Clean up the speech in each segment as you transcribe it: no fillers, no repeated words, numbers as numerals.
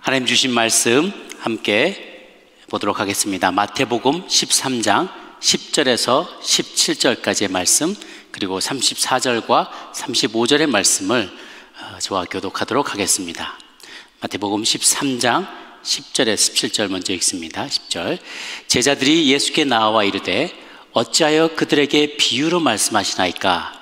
하나님 주신 말씀 함께 보도록 하겠습니다. 마태복음 13장 10절에서 17절까지의 말씀, 그리고 34절과 35절의 말씀을 저와 교독하도록 하겠습니다. 마태복음 13장 10절에서 17절 먼저 읽습니다. 10절. 제자들이 예수께 나와 이르되 어찌하여 그들에게 비유로 말씀하시나이까?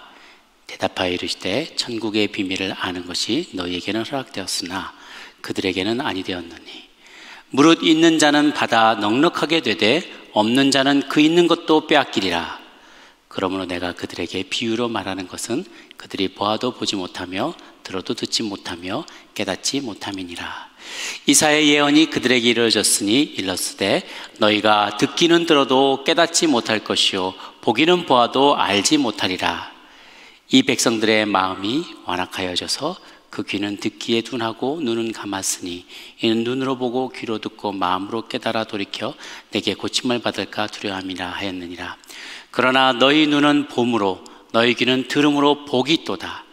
대답하여 이르시되 천국의 비밀을 아는 것이 너희에게는 허락되었으나 그들에게는 아니 되었느니 무릇 있는 자는 받아 넉넉하게 되되 없는 자는 그 있는 것도 빼앗기리라. 그러므로 내가 그들에게 비유로 말하는 것은 그들이 보아도 보지 못하며 들어도 듣지 못하며 깨닫지 못함이니라. 이사야의 예언이 그들에게 이루어졌으니 일렀으되 너희가 듣기는 들어도 깨닫지 못할 것이요 보기는 보아도 알지 못하리라. 이 백성들의 마음이 완악하여져서 그 귀는 듣기에 둔하고 눈은 감았으니 이는 눈으로 보고 귀로 듣고 마음으로 깨달아 돌이켜 내게 고침을 받을까 두려움이라 하였느니라. 그러나 너희 눈은 봄으로 너희 귀는 들음으로 복이 있도다.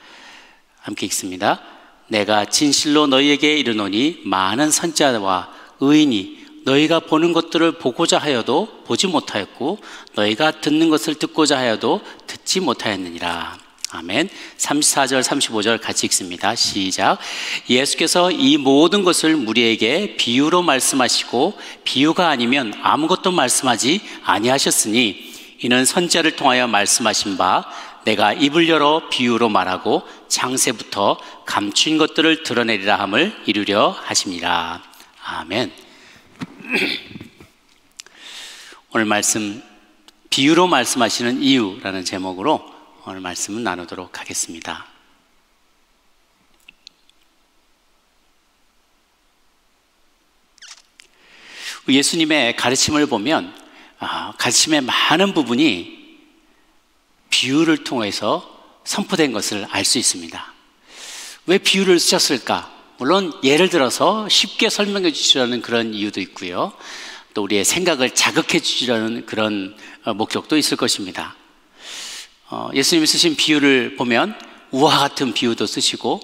함께 읽습니다. 내가 진실로 너희에게 이르노니 많은 선지자와 의인이 너희가 보는 것들을 보고자 하여도 보지 못하였고 너희가 듣는 것을 듣고자 하여도 듣지 못하였느니라. 아멘. 34절 35절 같이 읽습니다. 시작. 예수께서 이 모든 것을 무리에게 비유로 말씀하시고 비유가 아니면 아무것도 말씀하지 아니하셨으니 이는 선지자를 통하여 말씀하신 바 내가 입을 열어 비유로 말하고 창세부터 감추인 것들을 드러내리라 함을 이루려 하심이라. 아멘. 오늘 말씀 비유로 말씀하시는 이유라는 제목으로 오늘 말씀을 나누도록 하겠습니다. 예수님의 가르침을 보면 가르침의 많은 부분이 비유를 통해서 선포된 것을 알 수 있습니다. 왜 비유를 쓰셨을까? 물론 예를 들어서 쉽게 설명해 주시려는 그런 이유도 있고요, 또 우리의 생각을 자극해 주시려는 그런 목적도 있을 것입니다. 예수님이 쓰신 비유를 보면 우화 같은 비유도 쓰시고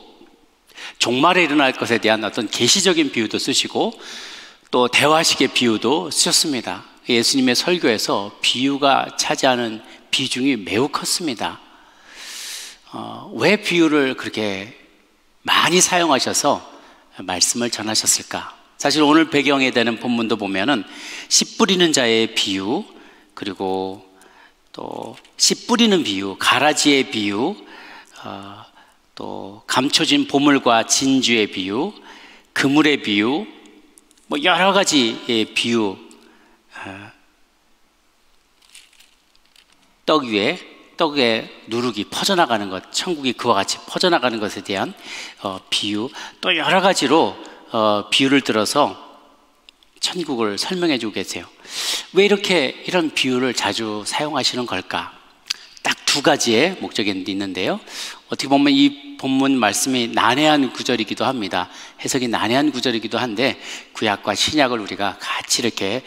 종말에 일어날 것에 대한 어떤 계시적인 비유도 쓰시고 또 대화식의 비유도 쓰셨습니다. 예수님의 설교에서 비유가 차지하는 비중이 매우 컸습니다. 왜 비유를 그렇게 많이 사용하셔서 말씀을 전하셨을까? 사실 오늘 배경에 되는 본문도 보면은 씨 뿌리는 자의 비유, 그리고 또 씨 뿌리는 비유, 가라지의 비유, 또 감춰진 보물과 진주의 비유, 그물의 비유, 뭐 여러 가지의 비유, 떡에 누룩이 퍼져나가는 것, 천국이 그와 같이 퍼져나가는 것에 대한 비유, 또 여러 가지로 비유를 들어서 천국을 설명해 주고 계세요. 왜 이렇게 이런 비유를 자주 사용하시는 걸까? 딱 두 가지의 목적이 있는데요, 어떻게 보면 이 본문 말씀이 난해한 구절이기도 합니다. 해석이 난해한 구절이기도 한데 구약과 신약을 우리가 같이 이렇게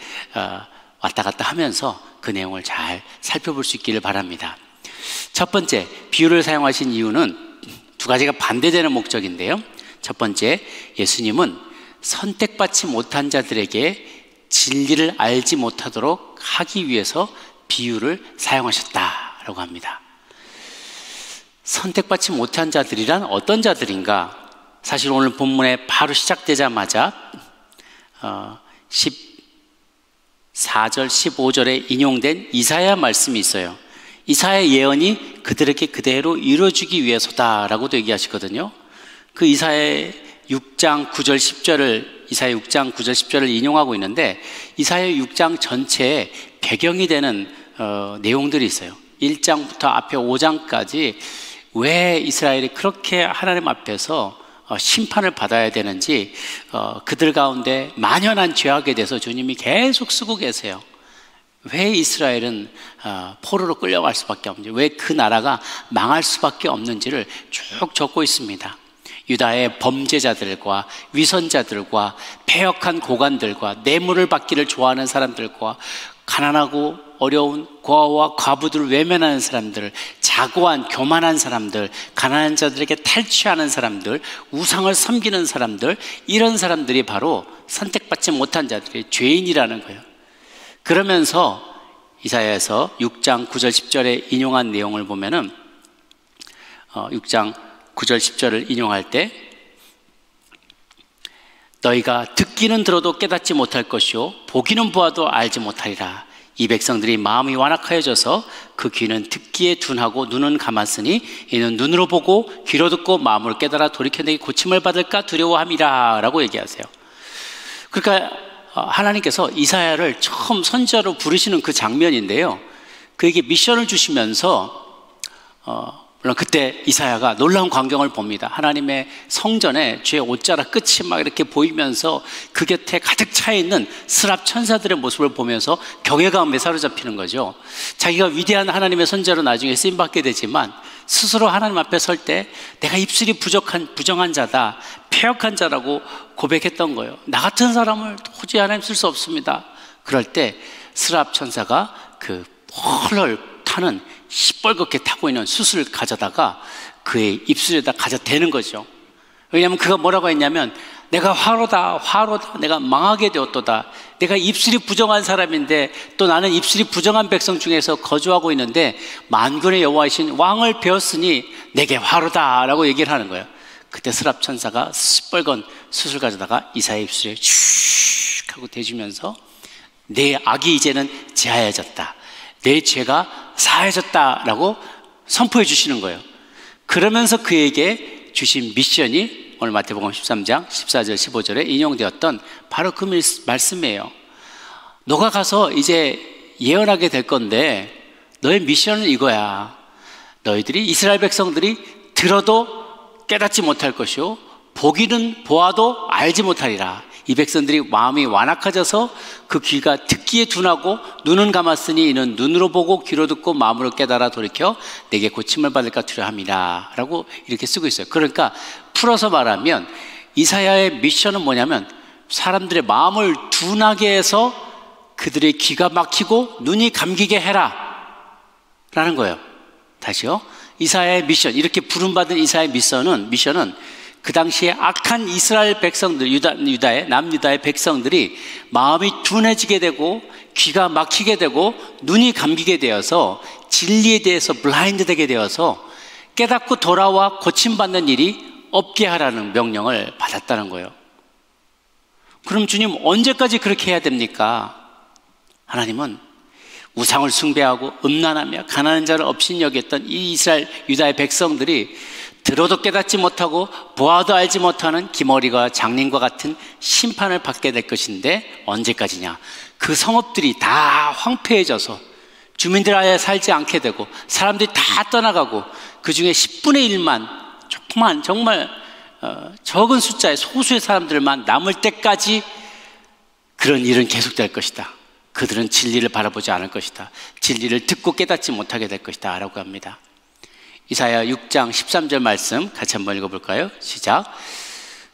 왔다 갔다 하면서 그 내용을 잘 살펴볼 수 있기를 바랍니다. 첫 번째, 비유를 사용하신 이유는 두 가지가 반대되는 목적인데요, 첫 번째, 예수님은 선택받지 못한 자들에게 진리를 알지 못하도록 하기 위해서 비유를 사용하셨다라고 합니다. 선택받지 못한 자들이란 어떤 자들인가? 사실 오늘 본문에 바로 시작되자마자 14절 15절에 인용된 이사야 말씀이 있어요. 이사야 예언이 그들에게 그대로 이루어지기 위해서다라고도 얘기하시거든요. 그 이사야 6장 9절 10절을 이사야 6장 9절 10절을 인용하고 있는데 이사야 6장 전체에 배경이 되는 내용들이 있어요. 1장부터 앞에 5장까지 왜 이스라엘이 그렇게 하나님 앞에서 심판을 받아야 되는지, 그들 가운데 만연한 죄악에 대해서 주님이 계속 쓰고 계세요. 왜 이스라엘은 포로로 끌려갈 수밖에 없는지, 왜 그 나라가 망할 수밖에 없는지를 쭉 적고 있습니다. 유다의 범죄자들과 위선자들과 패역한 고관들과 뇌물을 받기를 좋아하는 사람들과 가난하고 어려운 고아와 과부들을 외면하는 사람들, 자고한 교만한 사람들, 가난한 자들에게 탈취하는 사람들, 우상을 섬기는 사람들, 이런 사람들이 바로 선택받지 못한 자들이 죄인이라는 거예요. 그러면서 이사야에서 6장 9절 10절에 인용한 내용을 보면은 6장 9절 10절을 인용할 때 너희가 듣기는 들어도 깨닫지 못할 것이요 보기는 보아도 알지 못하리라. 이 백성들이 마음이 완악하여져서 그 귀는 듣기에 둔하고 눈은 감았으니 이는 눈으로 보고 귀로 듣고 마음으로 깨달아 돌이켜 내게 고침을 받을까 두려워함이라 라고 얘기하세요. 그러니까 하나님께서 이사야를 처음 선지자로 부르시는 그 장면인데요, 그에게 미션을 주시면서 물론 그때 이사야가 놀라운 광경을 봅니다. 하나님의 성전에 주의 옷자락 끝이 막 이렇게 보이면서 그 곁에 가득 차 있는 스랍 천사들의 모습을 보면서 경외감에 사로잡히는 거죠. 자기가 위대한 하나님의 선지자로 나중에 쓰임받게 되지만 스스로 하나님 앞에 설 때 내가 입술이 부정한 자다, 패역한 자라고 고백했던 거예요. 나 같은 사람을 도저히 하나님 쓸 수 없습니다. 그럴 때 스랍 천사가 그 펄펄 타는 시뻘겋게 타고 있는 숯을 가져다가 그의 입술에다 가져 대는 거죠. 왜냐하면 그가 뭐라고 했냐면 내가 화로다, 내가 망하게 되었도다. 내가 입술이 부정한 사람인데 또 나는 입술이 부정한 백성 중에서 거주하고 있는데 만군의 여호와이신 왕을 배웠으니 내게 화로다 라고 얘기를 하는 거예요. 그때 스랍 천사가 시뻘건 숯을 가져다가 이사야의 입술에 슉 하고 대주면서 내 악이 이제는 제하여졌다, 내 죄가 사해졌다라고 선포해 주시는 거예요. 그러면서 그에게 주신 미션이 오늘 마태복음 13장 14절 15절에 인용되었던 바로 그 말씀이에요. 너가 가서 이제 예언하게 될 건데 너의 미션은 이거야. 너희들이 이스라엘 백성들이 들어도 깨닫지 못할 것이요 보기는 보아도 알지 못하리라. 이 백성들이 마음이 완악해져서 그 귀가 듣기에 둔하고 눈은 감았으니 이는 눈으로 보고 귀로 듣고 마음으로 깨달아 돌이켜 내게 고침을 받을까 두려워함이라 라고 이렇게 쓰고 있어요. 그러니까 풀어서 말하면 이사야의 미션은 뭐냐면 사람들의 마음을 둔하게 해서 그들의 귀가 막히고 눈이 감기게 해라 라는 거예요. 다시요, 이사야의 미션, 이렇게 부름받은 이사야의 미션은 그 당시에 악한 이스라엘 백성들, 유다의 남유다의 백성들이 마음이 둔해지게 되고 귀가 막히게 되고 눈이 감기게 되어서 진리에 대해서 블라인드 되게 되어서 깨닫고 돌아와 고침받는 일이 없게 하라는 명령을 받았다는 거예요. 그럼 주님 언제까지 그렇게 해야 됩니까? 하나님은 우상을 숭배하고 음란하며 가난한 자를 업신여겼던 이 이스라엘 유다의 백성들이 들어도 깨닫지 못하고 보아도 알지 못하는 기머리가 장님과 같은 심판을 받게 될 것인데 언제까지냐? 그 성읍들이 다 황폐해져서 주민들 아예 살지 않게 되고 사람들이 다 떠나가고 그 중에 10분의 1만 조그만 정말 적은 숫자의 소수의 사람들만 남을 때까지 그런 일은 계속될 것이다. 그들은 진리를 바라보지 않을 것이다. 진리를 듣고 깨닫지 못하게 될 것이다 라고 합니다. 이사야 6장 13절 말씀 같이 한번 읽어볼까요? 시작.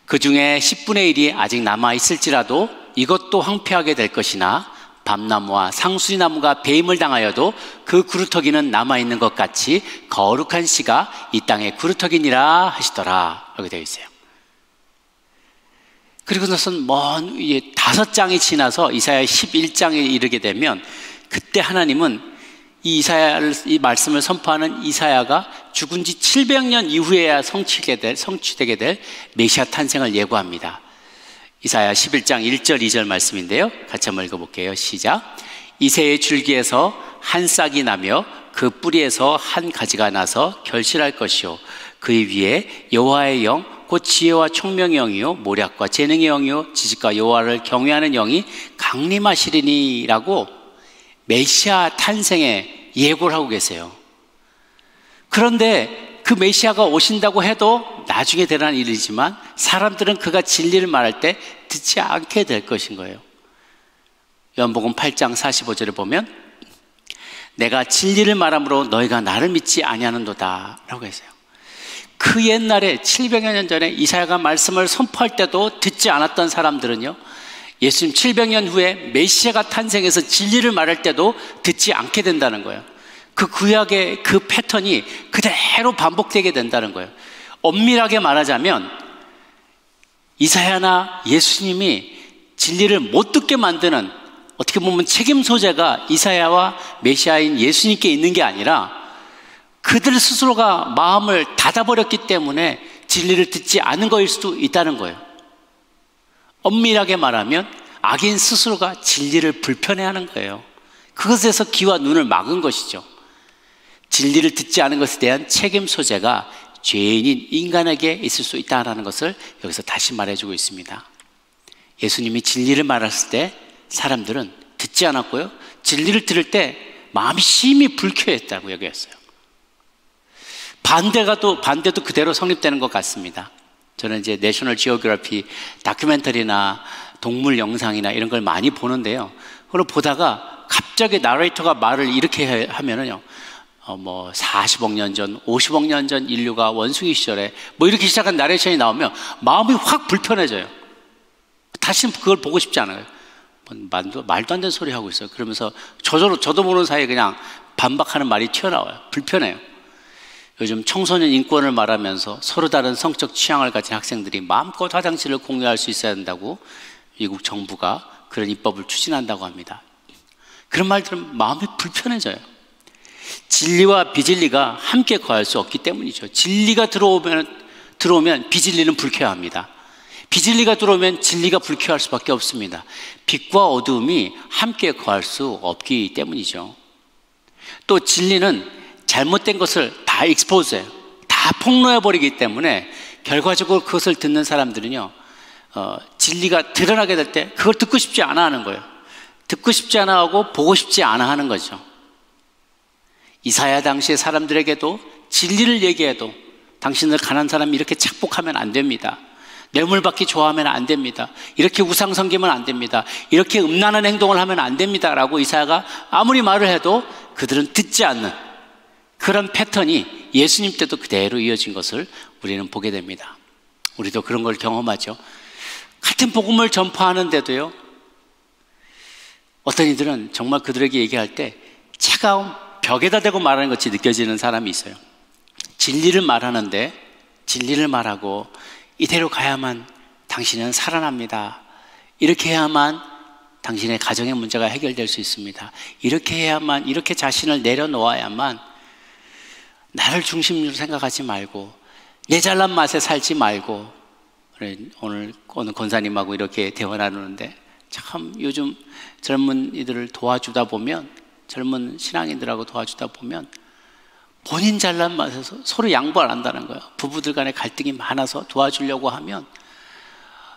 그 중에 10분의 1이 아직 남아있을지라도 이것도 황폐하게 될 것이나 밤나무와 상수리나무가 배임을 당하여도 그 구루터기는 남아있는 것 같이 거룩한 씨가 이 땅의 구루터기니라 하시더라 라고 되어 있어요. 그리고 나서는 먼 5장이 지나서 이사야 11장에 이르게 되면 그때 하나님은 이 말씀을 선포하는 이사야가 죽은 지 700년 이후에야 성취되게 될 메시아 탄생을 예고합니다. 이사야 11장 1절 2절 말씀인데요, 같이 한번 읽어볼게요. 시작. 이새의 줄기에서 한 싹이 나며 그 뿌리에서 한 가지가 나서 결실할 것이요 그 위에 여호와의 영 곧 지혜와 총명의 영이요 모략과 재능의 영이요 지식과 여호와를 경외하는 영이 강림하시리니 라고 메시아 탄생에 예고를 하고 계세요. 그런데 그 메시아가 오신다고 해도 나중에 되라는 일이지만 사람들은 그가 진리를 말할 때 듣지 않게 될 것인 거예요. 요한복음 8장 45절에 보면 내가 진리를 말함으로 너희가 나를 믿지 아니하는도다 라고 했어요. 그 옛날에 700여 년 전에 이사야가 말씀을 선포할 때도 듣지 않았던 사람들은요, 예수님 700년 후에 메시아가 탄생해서 진리를 말할 때도 듣지 않게 된다는 거예요. 그 구약의 그 패턴이 그대로 반복되게 된다는 거예요. 엄밀하게 말하자면 이사야나 예수님이 진리를 못 듣게 만드는, 어떻게 보면 책임 소재가 이사야와 메시아인 예수님께 있는 게 아니라 그들 스스로가 마음을 닫아버렸기 때문에 진리를 듣지 않은 거일 수도 있다는 거예요. 엄밀하게 말하면 악인 스스로가 진리를 불편해하는 거예요. 그것에서 귀와 눈을 막은 것이죠. 진리를 듣지 않은 것에 대한 책임 소재가 죄인인 인간에게 있을 수 있다는 것을 여기서 다시 말해주고 있습니다. 예수님이 진리를 말했을 때 사람들은 듣지 않았고요, 진리를 들을 때 마음이 심히 불쾌했다고 얘기했어요. 반대도 그대로 성립되는 것 같습니다. 저는 이제 내셔널 지오그래피 다큐멘터리나 동물 영상이나 이런 걸 많이 보는데요, 그걸 보다가 갑자기 나레이터가 말을 이렇게 하면은요, 40억 년 전, 50억 년 전 인류가 원숭이 시절에 이렇게 시작한 나레이션이 나오면 마음이 확 불편해져요. 다시는 그걸 보고 싶지 않아요. 말도 안 되는 소리 하고 있어요. 그러면서 저도 모르는 사이에 그냥 반박하는 말이 튀어나와요. 불편해요. 요즘 청소년 인권을 말하면서 서로 다른 성적 취향을 가진 학생들이 마음껏 화장실을 공유할 수 있어야 한다고 미국 정부가 그런 입법을 추진한다고 합니다. 그런 말 들으면 마음이 불편해져요. 진리와 비진리가 함께 거할 수 없기 때문이죠. 진리가 들어오면 비진리는 불쾌합니다. 비진리가 들어오면 진리가 불쾌할 수밖에 없습니다. 빛과 어두움이 함께 거할 수 없기 때문이죠. 또 진리는 잘못된 것을 다 익스포즈해요. 다 폭로해버리기 때문에 결과적으로 그것을 듣는 사람들은요, 진리가 드러나게 될 때 그걸 듣고 싶지 않아 하는 거예요. 듣고 싶지 않아 하고 보고 싶지 않아 하는 거죠. 이사야 당시의 사람들에게도 진리를 얘기해도 당신들 가난한 사람이 이렇게 착복하면 안 됩니다. 뇌물받기 좋아하면 안 됩니다. 이렇게 우상 섬기면 안 됩니다. 이렇게 음란한 행동을 하면 안 됩니다 라고 이사야가 아무리 말을 해도 그들은 듣지 않는 그런 패턴이 예수님 때도 그대로 이어진 것을 우리는 보게 됩니다. 우리도 그런 걸 경험하죠. 같은 복음을 전파하는데도요, 어떤 이들은 정말 그들에게 얘기할 때 차가운 벽에다 대고 말하는 것이 느껴지는 사람이 있어요. 진리를 말하는데 진리를 말하고 이대로 가야만 당신은 살아납니다. 이렇게 해야만 당신의 가정의 문제가 해결될 수 있습니다. 이렇게 해야만, 이렇게 자신을 내려놓아야만, 나를 중심으로 생각하지 말고 내 잘난 맛에 살지 말고. 오늘 권사님하고 이렇게 대화 나누는데 참 요즘 젊은 이들을 도와주다 보면, 젊은 신앙인들하고 도와주다 보면 본인 잘난 맛에서 서로 양보 안 한다는 거예요. 부부들 간에 갈등이 많아서 도와주려고 하면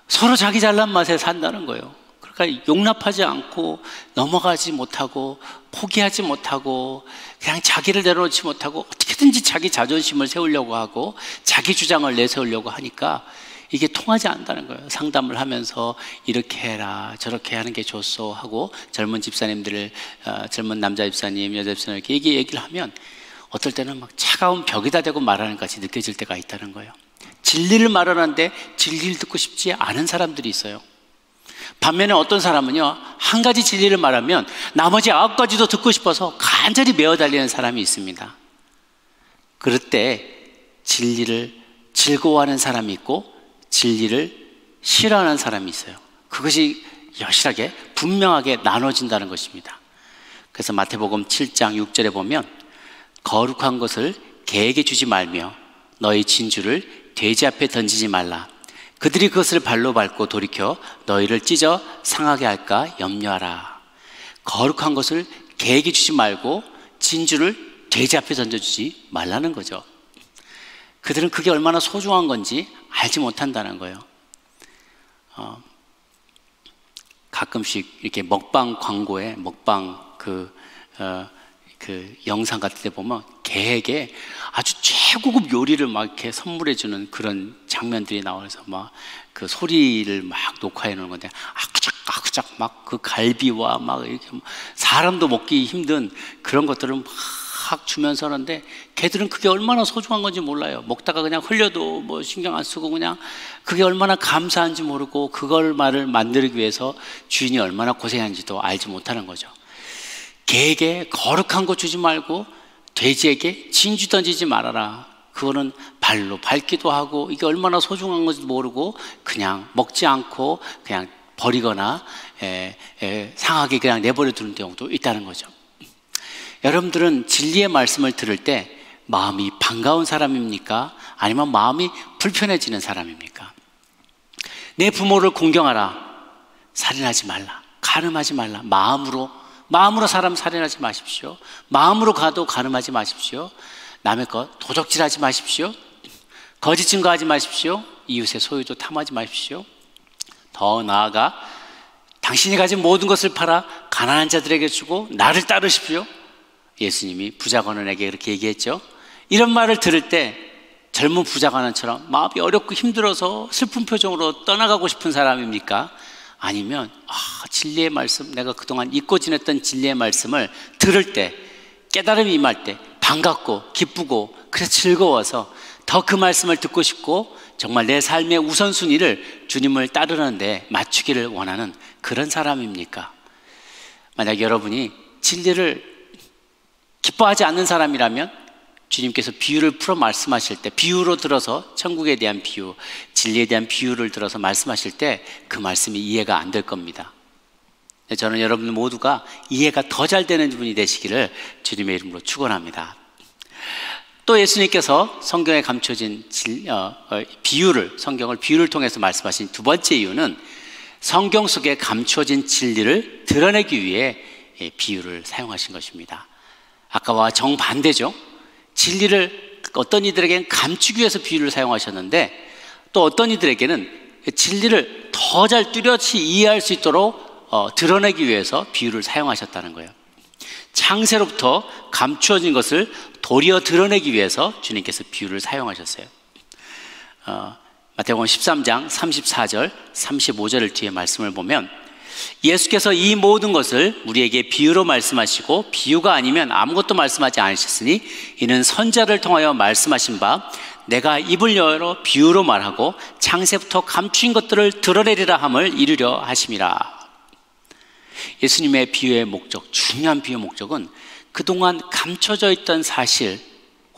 서로 자기 잘난 맛에 산다는 거예요. 그러니까 용납하지 않고 넘어가지 못하고 포기하지 못하고 그냥 자기를 내려놓지 못하고 어떻게든지 자기 자존심을 세우려고 하고 자기 주장을 내세우려고 하니까 이게 통하지 않는다는 거예요. 상담을 하면서 이렇게 해라, 저렇게 하는 게 좋소 하고 젊은 집사님들을, 젊은 남자 집사님, 여자 집사님 이렇게 얘기를 하면 어떨 때는 막 차가운 벽에다 대고 말하는 것 같이 느껴질 때가 있다는 거예요. 진리를 말하는데 진리를 듣고 싶지 않은 사람들이 있어요. 반면에 어떤 사람은요, 한 가지 진리를 말하면 나머지 9가지도 듣고 싶어서 간절히 메어 달리는 사람이 있습니다. 그럴 때 진리를 즐거워하는 사람이 있고 진리를 싫어하는 사람이 있어요. 그것이 여실하게 분명하게 나눠진다는 것입니다. 그래서 마태복음 7장 6절에 보면 거룩한 것을 개에게 주지 말며 너희 진주를 돼지 앞에 던지지 말라. 그들이 그것을 발로 밟고 돌이켜 너희를 찢어 상하게 할까 염려하라. 거룩한 것을 개에게 주지 말고 진주를 돼지 앞에 던져주지 말라는 거죠. 그들은 그게 얼마나 소중한 건지 알지 못한다는 거예요. 가끔씩 이렇게 먹방 광고에 먹방 그 영상 같은 데 보면 개에게 아주 최고급 요리를 막 이렇게 선물해 주는 그런 장면들이 나와서 막 그 소리를 막 녹화해 놓은 건데 아그작 막 그 갈비와 막 이렇게 사람도 먹기 힘든 그런 것들을 막 막 주면서 하는데 걔들은 그게 얼마나 소중한 건지 몰라요. 먹다가 그냥 흘려도 뭐 신경 안 쓰고 그냥 그게 얼마나 감사한지 모르고 그걸 말을 만들기 위해서 주인이 얼마나 고생하는지도 알지 못하는 거죠. 개에게 거룩한 거 주지 말고 돼지에게 진주 던지지 말아라. 그거는 발로 밟기도 하고 이게 얼마나 소중한 건지도 모르고 그냥 먹지 않고 그냥 버리거나 상하게 그냥 내버려 두는 경우도 있다는 거죠. 여러분들은 진리의 말씀을 들을 때 마음이 반가운 사람입니까? 아니면 마음이 불편해지는 사람입니까? 내 부모를 공경하라. 살인하지 말라. 간음하지 말라. 마음으로 사람 살인하지 마십시오. 마음으로 가도 간음하지 마십시오. 남의 것 도적질하지 마십시오. 거짓 증거하지 마십시오. 이웃의 소유도 탐하지 마십시오. 더 나아가 당신이 가진 모든 것을 팔아 가난한 자들에게 주고 나를 따르십시오. 예수님이 부자 관원에게 그렇게 얘기했죠. 이런 말을 들을 때 젊은 부자 관원처럼 마음이 어렵고 힘들어서 슬픈 표정으로 떠나가고 싶은 사람입니까? 아니면 진리의 말씀, 내가 그동안 잊고 지냈던 진리의 말씀을 들을 때 깨달음이 임할 때 반갑고 기쁘고 그래서 즐거워서 더 그 말씀을 듣고 싶고 정말 내 삶의 우선순위를 주님을 따르는데 맞추기를 원하는 그런 사람입니까? 만약 여러분이 진리를 기뻐하지 않는 사람이라면 주님께서 비유를 풀어 말씀하실 때 비유로 들어서 천국에 대한 비유, 진리에 대한 비유를 들어서 말씀하실 때 그 말씀이 이해가 안 될 겁니다. 저는 여러분 모두가 이해가 더 잘 되는 분이 되시기를 주님의 이름으로 축원합니다. 또 예수님께서 성경에 감춰진 성경을 비유를 통해서 말씀하신 두 번째 이유는 성경 속에 감춰진 진리를 드러내기 위해 비유를 사용하신 것입니다. 아까와 정반대죠. 진리를 어떤 이들에게는 감추기 위해서 비유를 사용하셨는데 또 어떤 이들에게는 진리를 더 잘 뚜렷이 이해할 수 있도록 드러내기 위해서 비유를 사용하셨다는 거예요. 창세로부터 감추어진 것을 도리어 드러내기 위해서 주님께서 비유를 사용하셨어요. 마태복음 13장 34절 35절을 뒤에 말씀을 보면 예수께서 이 모든 것을 우리에게 비유로 말씀하시고 비유가 아니면 아무것도 말씀하지 않으셨으니 이는 선지자를 통하여 말씀하신 바 내가 입을 열어 비유로 말하고 창세부터 감추인 것들을 드러내리라 함을 이루려 하심이라. 예수님의 비유의 목적, 중요한 비유의 목적은 그동안 감춰져 있던 사실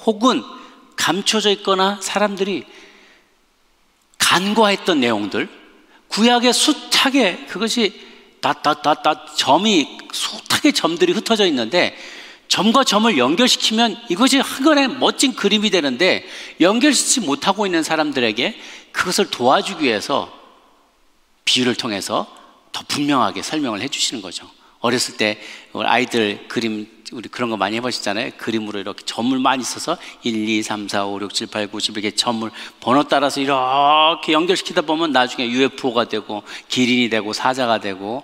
혹은 감춰져 있거나 사람들이 간과했던 내용들, 구약의 숱하게 그것이 점이 숱하게 점들이 흩어져 있는데 점과 점을 연결시키면 이것이 한 건의 멋진 그림이 되는데 연결시키지 못하고 있는 사람들에게 그것을 도와주기 위해서 비유를 통해서 더 분명하게 설명을 해주시는 거죠. 어렸을 때 아이들 그림 우리 그런 거 많이 해보시잖아요. 그림으로 이렇게 점을 많이 써서 1, 2, 3, 4, 5, 6, 7, 8, 9, 10 이렇게 점을 번호 따라서 이렇게 연결시키다 보면 나중에 UFO가 되고 기린이 되고 사자가 되고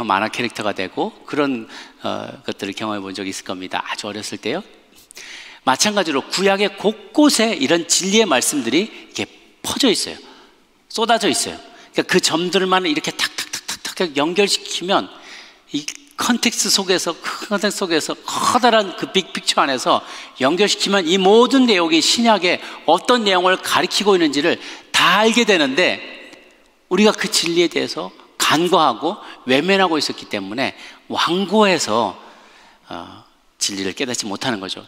만화 캐릭터가 되고 그런 것들을 경험해 본 적이 있을 겁니다. 아주 어렸을 때요. 마찬가지로 구약의 곳곳에 이런 진리의 말씀들이 이렇게 퍼져 있어요. 쏟아져 있어요. 그러니까 그 점들만 이렇게 탁탁탁탁탁 연결시키면 이 컨텍스트 속에서 큰 컨텍스트 속에서 커다란 그 빅픽처 안에서 연결시키면 이 모든 내용이 신약에 어떤 내용을 가리키고 있는지를 다 알게 되는데 우리가 그 진리에 대해서 간과하고 외면하고 있었기 때문에 완고해서 진리를 깨닫지 못하는 거죠.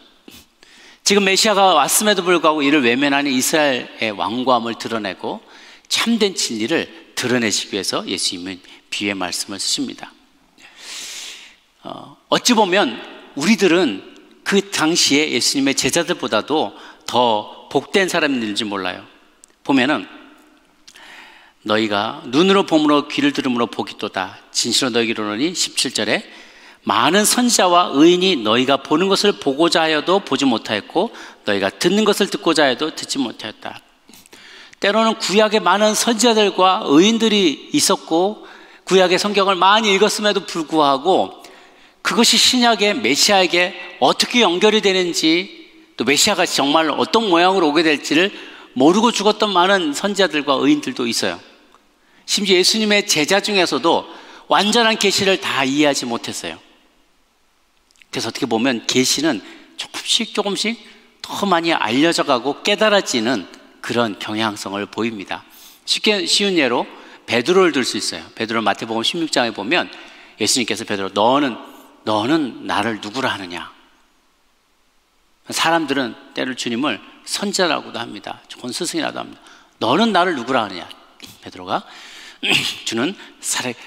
지금 메시아가 왔음에도 불구하고 이를 외면하는 이스라엘의 완고함을 드러내고 참된 진리를 드러내시기 위해서 예수님은 비유의 말씀을 쓰십니다. 어찌 보면 우리들은 그 당시에 예수님의 제자들보다도 더 복된 사람인지 몰라요. 보면은 너희가 눈으로 봄으로 귀를 들음으로 보기도다. 진실로 너희에게 이르노니 17절에 많은 선지자와 의인이 너희가 보는 것을 보고자 하여도 보지 못하였고 너희가 듣는 것을 듣고자 하여도 듣지 못하였다. 때로는 구약에 많은 선지자들과 의인들이 있었고 구약의 성경을 많이 읽었음에도 불구하고 그것이 신약의 메시아에게 어떻게 연결이 되는지 또 메시아가 정말 어떤 모양으로 오게 될지를 모르고 죽었던 많은 선지자들과 의인들도 있어요. 심지어 예수님의 제자 중에서도 완전한 계시를 다 이해하지 못했어요. 그래서 어떻게 보면 계시는 조금씩 더 많이 알려져가고 깨달아지는 그런 경향성을 보입니다. 쉬운 예로 베드로를 들 수 있어요. 베드로 마태복음 16장에 보면 예수님께서 베드로, 너는 나를 누구라 하느냐. 사람들은 때로 주님을 선지자라고도 합니다. 좋은 스승이라도 합니다. 너는 나를 누구라 하느냐. 베드로가 주는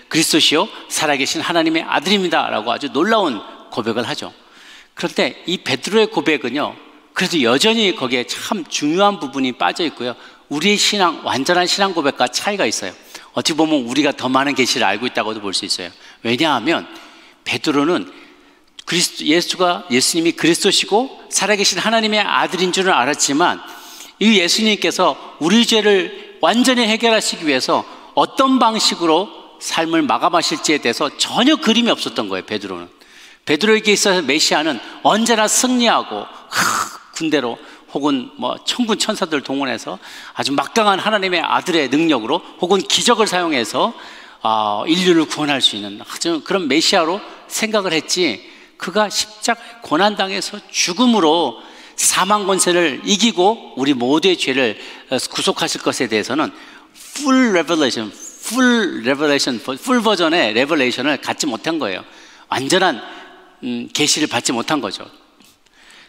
그리스도시요 살아계신 하나님의 아들입니다 라고 아주 놀라운 고백을 하죠. 그런데 이 베드로의 고백은요, 그래도 여전히 거기에 참 중요한 부분이 빠져 있고요, 우리의 완전한 신앙 고백과 차이가 있어요. 어찌 보면 우리가 더 많은 계시를 알고 있다고도 볼 수 있어요. 왜냐하면 베드로는 예수님이 그리스도시고 살아계신 하나님의 아들인 줄은 알았지만, 이 예수님께서 우리 죄를 완전히 해결하시기 위해서 어떤 방식으로 삶을 마감하실지에 대해서 전혀 그림이 없었던 거예요. 베드로에게 있어서 메시아는 언제나 승리하고 군대로 혹은 천군 천사들 동원해서 아주 막강한 하나님의 아들의 능력으로 혹은 기적을 사용해서 인류를 구원할 수 있는 아주 그런 메시아로 생각을 했지, 그가 십자가에 고난당해서 죽음으로 사망 권세를 이기고 우리 모두의 죄를 구속하실 것에 대해서는 풀 버전의 레벨레이션을 갖지 못한 거예요. 완전한 계시를 받지 못한 거죠.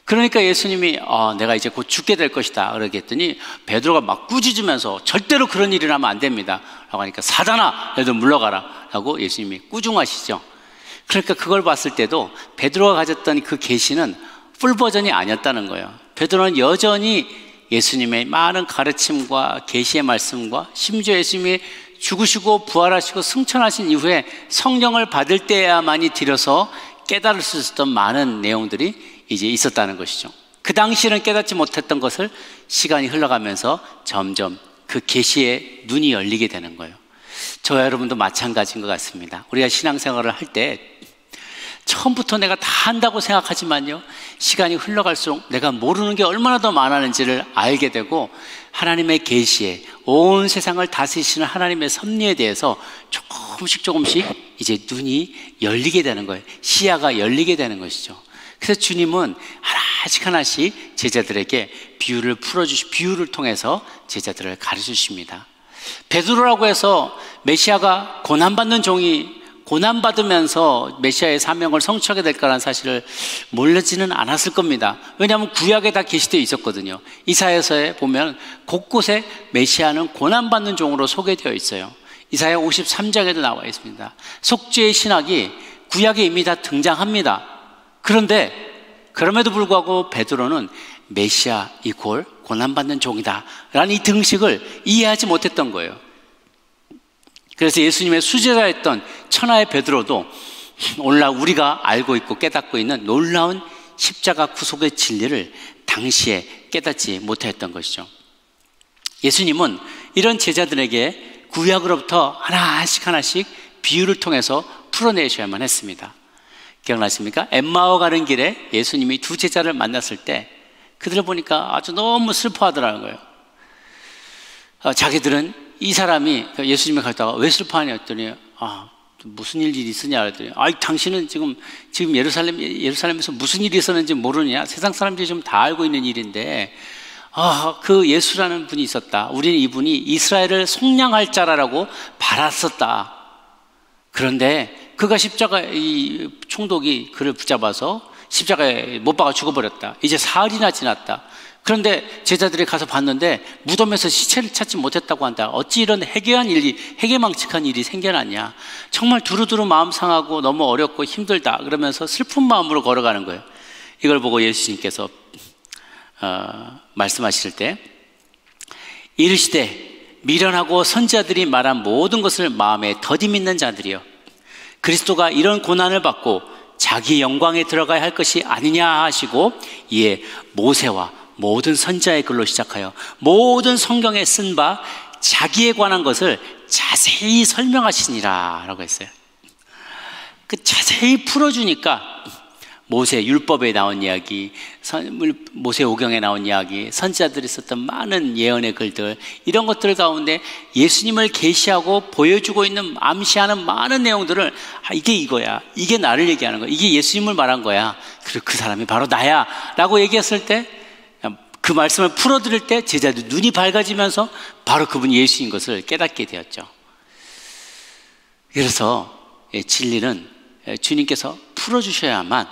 그러니까 예수님이 내가 이제 곧 죽게 될 것이다 그러게 했더니 베드로가 막 꾸짖으면서 절대로 그런 일이 나면 안 됩니다 라고 하니까, 사단아 너도 물러가라 라고 예수님이 꾸중하시죠. 그러니까 그걸 봤을 때도 베드로가 가졌던 그 계시는 풀 버전이 아니었다는 거예요. 베드로는 여전히 예수님의 많은 가르침과 계시의 말씀과 심지어 예수님이 죽으시고 부활하시고 승천하신 이후에 성령을 받을 때야만이 들여서 깨달을 수 있었던 많은 내용들이 이제 있었다는 것이죠. 그 당시에는 깨닫지 못했던 것을 시간이 흘러가면서 점점 그 계시의 눈이 열리게 되는 거예요. 저와 여러분도 마찬가지인 것 같습니다. 우리가 신앙생활을 할 때 처음부터 내가 다 한다고 생각하지만요, 시간이 흘러갈수록 내가 모르는 게 얼마나 더 많았는지를 알게 되고, 하나님의 계시에 온 세상을 다스리시는 하나님의 섭리에 대해서 조금씩 이제 눈이 열리게 되는 거예요. 시야가 열리게 되는 것이죠. 그래서 주님은 하나씩 제자들에게 비유를 통해서 제자들을 가르치십니다. 베드로라고 해서 메시아가 고난받으면서 메시아의 사명을 성취하게 될 거라는 사실을 몰라지는 않았을 겁니다. 왜냐하면 구약에 다 게시되어 있었거든요. 이사야서에 보면 곳곳에 메시아는 고난받는 종으로 소개되어 있어요. 이사야 53장에도 나와 있습니다. 속죄의 신학이 구약에 이미 다 등장합니다. 그런데 그럼에도 불구하고 베드로는 메시아 이퀄 고난받는 종이다 라는 이 등식을 이해하지 못했던 거예요. 그래서 예수님의 수제자였던 천하의 베드로도 오늘날 우리가 알고 있고 깨닫고 있는 놀라운 십자가 구속의 진리를 당시에 깨닫지 못했던 것이죠. 예수님은 이런 제자들에게 구약으로부터 하나씩 비유를 통해서 풀어내셔야만 했습니다. 기억나십니까? 엠마오 가는 길에 예수님이 두 제자를 만났을 때 그들을 보니까 아주 너무 슬퍼하더라는 거예요. 자기들은 이 사람이 예수님을 갔다가 왜 슬퍼하냐 했더니 무슨 일이 있으냐 그랬더니 당신은 지금 예루살렘에서 무슨 일이 있었는지 모르냐? 세상 사람들이 좀 다 알고 있는 일인데 그 예수라는 분이 있었다. 우리는 이분이 이스라엘을 속량할 자라고 바랐었다. 그런데 그가 이 총독이 그를 붙잡아서 십자가에 못 박아 죽어버렸다. 이제 사흘이나 지났다. 그런데 제자들이 가서 봤는데 무덤에서 시체를 찾지 못했다고 한다. 어찌 이런 해괴망측한 일이 생겨났냐. 정말 두루두루 마음 상하고 너무 어렵고 힘들다. 그러면서 슬픈 마음으로 걸어가는 거예요. 이걸 보고 예수님께서 말씀하실 때 이르시되 미련하고 선지자들이 말한 모든 것을 마음에 더디 믿는 자들이여, 그리스도가 이런 고난을 받고 자기 영광에 들어가야 할 것이 아니냐 하시고, 이에 모세와 모든 선지자의 글로 시작하여 모든 성경에 쓴 바 자기에 관한 것을 자세히 설명하시니라 라고 했어요. 그 자세히 풀어주니까 모세 율법에 나온 이야기, 모세 오경에 나온 이야기, 선지자들이 썼던 많은 예언의 글들, 이런 것들 가운데 예수님을 계시하고 보여주고 있는, 암시하는 많은 내용들을 이게 이거야, 이게 나를 얘기하는 거야, 이게 예수님을 말한 거야, 그리고 그 사람이 바로 나야 라고 얘기했을 때, 그 말씀을 풀어드릴 때 제자들 눈이 밝아지면서 바로 그분이 예수인 것을 깨닫게 되었죠. 그래서 진리는 주님께서 풀어주셔야만,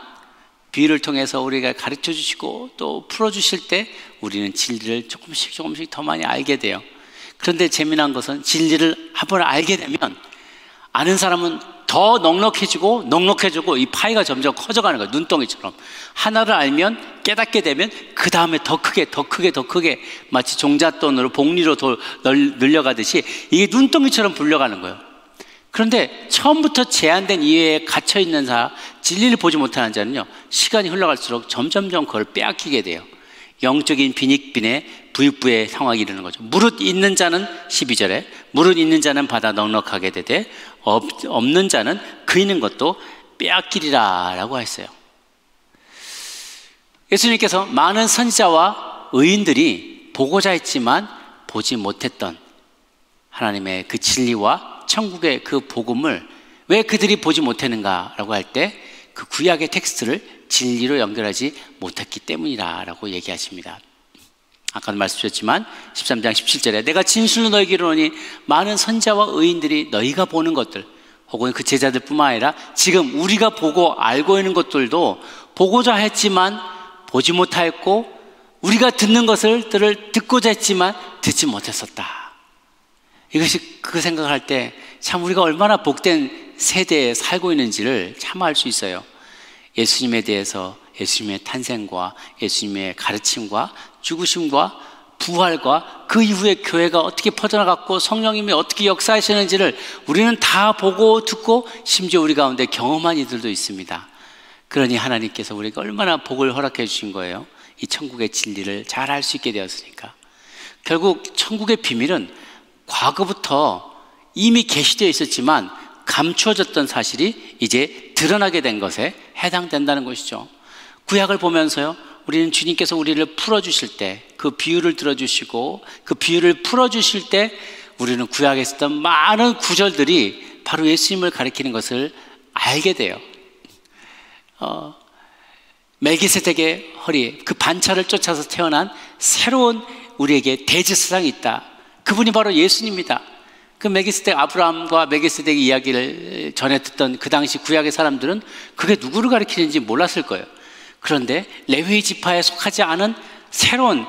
비유를 통해서 우리가 가르쳐 주시고 또 풀어주실 때 우리는 진리를 조금씩 조금씩 더 많이 알게 돼요. 그런데 재미난 것은 진리를 한번 알게 되면 아는 사람은 더 넉넉해지고 이 파이가 점점 커져가는 거예요. 눈덩이처럼. 하나를 알면, 깨닫게 되면 그 다음에 더 크게 마치 종잣돈으로 복리로 더 늘려가듯이 이게 눈덩이처럼 불려가는 거예요. 그런데 처음부터 제한된 이해에 갇혀있는 진리를 보지 못하는 자는요, 시간이 흘러갈수록 점점점 그걸 빼앗기게 돼요. 영적인 빈익빈의 부익부의 상황이 이르는 거죠. 무릇 있는 자는 12절에 무릇 있는 자는 받아 넉넉하게 되되 없는 자는 그 있는 것도 빼앗기리라 라고 했어요. 예수님께서 많은 선지자와 의인들이 보고자 했지만 보지 못했던 하나님의 그 진리와 천국의 그 복음을 왜 그들이 보지 못했는가 라고 할 때 그 구약의 텍스트를 진리로 연결하지 못했기 때문이라 라고 얘기하십니다. 아까도 말씀드렸지만 13장 17절에 내가 진실로 너희에게 이르노니 많은 선지자와 의인들이 너희가 보는 것들, 혹은 그 제자들 뿐만 아니라 지금 우리가 보고 알고 있는 것들도 보고자 했지만 보지 못하였고, 우리가 듣는 것들을 듣고자 했지만 듣지 못했었다. 이것이 그 생각을 할 때 참 우리가 얼마나 복된 세대에 살고 있는지를 참 알 수 있어요. 예수님에 대해서, 예수님의 탄생과 예수님의 가르침과 죽으심과 부활과 그 이후에 교회가 어떻게 퍼져나갔고 성령님이 어떻게 역사하시는지를 우리는 다 보고 듣고 심지어 우리 가운데 경험한 이들도 있습니다. 그러니 하나님께서 우리가 얼마나 복을 허락해 주신 거예요. 이 천국의 진리를 잘 알 수 있게 되었으니까. 결국 천국의 비밀은 과거부터 이미 계시되어 있었지만 감추어졌던 사실이 이제 드러나게 된 것에 해당된다는 것이죠. 구약을 보면서요, 우리는 주님께서 우리를 풀어주실 때, 그 비유를 들어주시고 그 비유를 풀어주실 때 우리는 구약에 있었던 많은 구절들이 바로 예수님을 가리키는 것을 알게 돼요. 멜기세덱의 허리, 그 반차를 쫓아서 태어난 새로운 우리에게 대제사장이 있다. 그분이 바로 예수님입니다. 그 멜기세덱, 아브라함과 멜기세덱의 이야기를 전해 듣던 그 당시 구약의 사람들은 그게 누구를 가리키는지 몰랐을 거예요. 그런데 레위 지파에 속하지 않은 새로운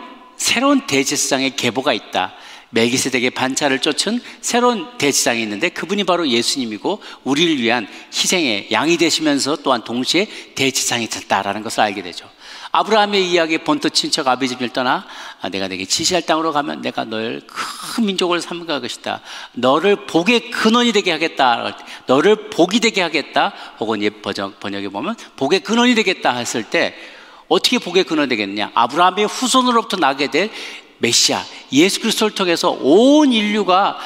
대제사장의 계보가 있다. 멜기세덱의 반차를 쫓은 새로운 대제사장이 있는데 그분이 바로 예수님이고 우리를 위한 희생의 양이 되시면서 또한 동시에 대제사장이 됐다라는 것을 알게 되죠. 아브라함의 이야기, 본토 친척 아비집을 떠나 내가 내게 지시할 땅으로 가면 내가 너를 큰 민족을 삼을 것이다. 너를 복의 근원이 되게 하겠다. 너를 복이 되게 하겠다. 혹은 옛 번역에 보면 복의 근원이 되겠다 했을 때 어떻게 복의 근원이 되겠느냐? 아브라함의 후손으로부터 나게 될 메시아 예수 그리스도를 통해서 온 인류가